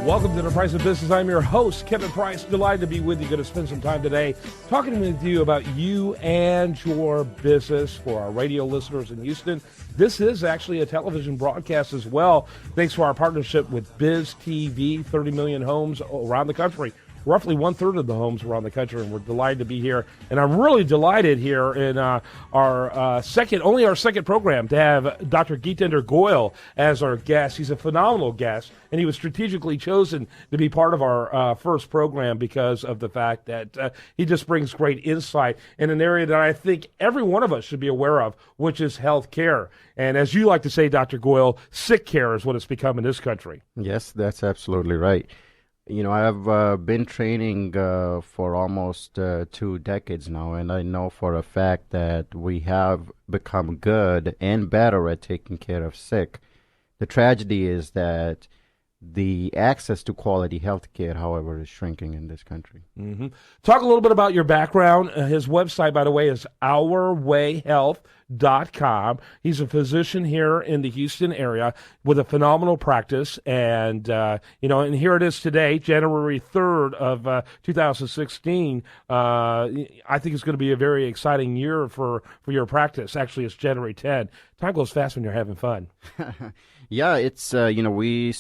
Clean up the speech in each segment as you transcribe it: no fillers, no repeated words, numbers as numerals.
Welcome to The Price of Business. I'm your host, Kevin Price. Delighted to be with you. Going to spend some time today talking with you about you and your business for our radio listeners in Houston. This is actually a television broadcast as well, thanks to our partnership with Biz TV, 30 million homes around the country. Roughly one-third of the homes around the country, and we're delighted to be here. And I'm really delighted here in our second program to have Dr. Geetinder Goyal as our guest. He's a phenomenal guest, and he was strategically chosen to be part of our first program because of the fact that he just brings great insight in an area that I think every one of us should be aware of, which is health care. And as you like to say, Dr. Goyal, sick care is what it's become in this country. Yes, that's absolutely right. You know, I've been training for almost 2 decades now, and I know for a fact that we have become good and better at taking care of sick. The tragedy is that the access to quality health care, however, is shrinking in this country. Mm-hmm. Talk a little bit about your background. His website, by the way, is OurWayHealth.com. He's a physician here in the Houston area with a phenomenal practice. And, and here it is today, January 3rd of 2016. I think it's going to be a very exciting year for your practice. Actually, it's January 10. Time goes fast when you're having fun. Yeah, it's, we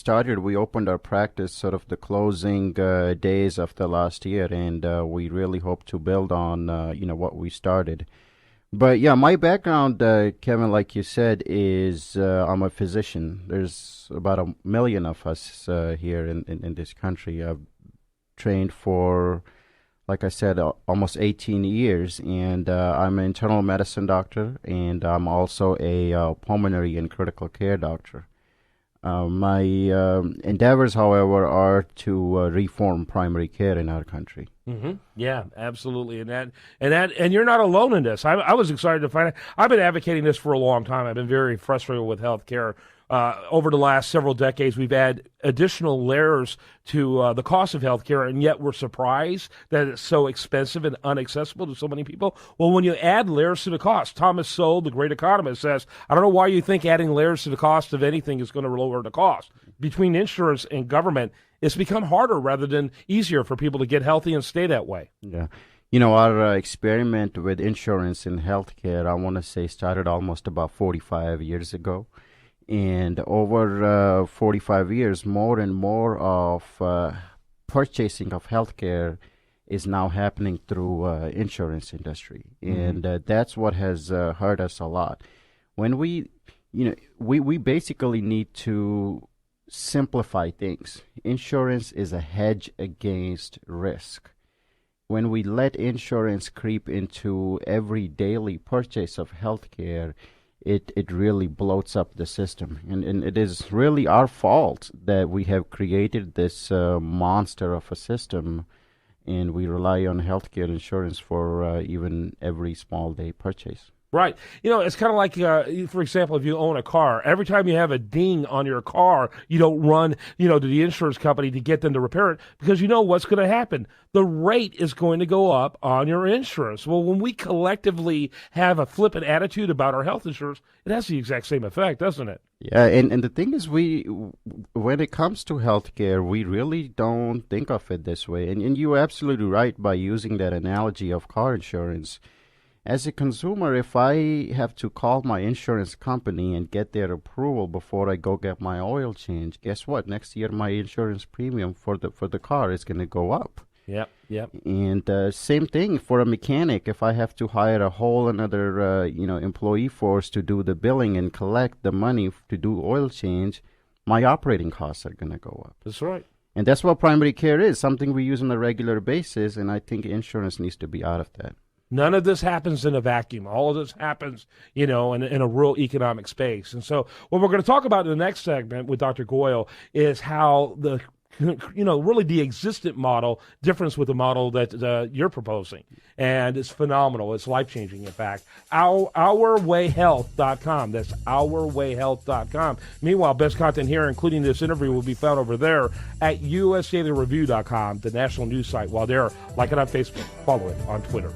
opened our practice sort of the closing days of the last year, and we really hope to build on, what we started. But yeah, my background, Kevin, like you said, is I'm a physician. There's about 1 million of us here in this country. I've trained for, like I said, almost 18 years, and I'm an internal medicine doctor, and I'm also a pulmonary and critical care doctor. My endeavors, however, are to reform primary care in our country. Mm-hmm. Yeah, absolutely, and you're not alone in this. I was excited to find out. I've been advocating this for a long time. I've been very frustrated with health care. Over the last several decades, we've had additional layers to the cost of health care, and yet we're surprised that it's so expensive and inaccessible to so many people. Well, when you add layers to the cost, Thomas Sowell, the great economist, says, I don't know why you think adding layers to the cost of anything is going to lower the cost. Between insurance and government, it's become harder rather than easier for people to get healthy and stay that way. Yeah. You know, our experiment with insurance in healthcare, I want to say, started almost about 45 years ago. And over 45 years, more and more of purchasing of healthcare is now happening through insurance industry. Mm-hmm. And that's what has hurt us a lot. When we basically need to simplify things. Insurance is a hedge against risk. When we let insurance creep into every daily purchase of healthcare, it really bloats up the system. And it is really our fault that we have created this monster of a system, and we rely on healthcare insurance for even every small day purchase. Right. You know, it's kind of like, for example, if you own a car, every time you have a ding on your car, you don't run, to the insurance company to get them to repair it because you know what's going to happen. The rate is going to go up on your insurance. Well, when we collectively have a flippant attitude about our health insurance, it has the exact same effect, doesn't it? Yeah, and the thing is, when it comes to healthcare, we really don't think of it this way. And you're absolutely right by using that analogy of car insurance. As a consumer, if I have to call my insurance company and get their approval before I go get my oil change, guess what? Next year, my insurance premium for the car is going to go up. Yep. And same thing for a mechanic. If I have to hire a whole another employee force to do the billing and collect the money to do oil change, my operating costs are going to go up. That's right. And that's what primary care is, something we use on a regular basis, and I think insurance needs to be out of that. None of this happens in a vacuum. All of this happens, in a real economic space. And so what we're going to talk about in the next segment with Dr. Goyal is how the really the existent model difference with the model that you're proposing. And it's phenomenal. It's life-changing, in fact. OurWayHealth.com. That's OurWayHealth.com. Meanwhile, best content here, including this interview, will be found over there at USDailyReview.com, the national news site. While there, like it on Facebook, follow it on Twitter.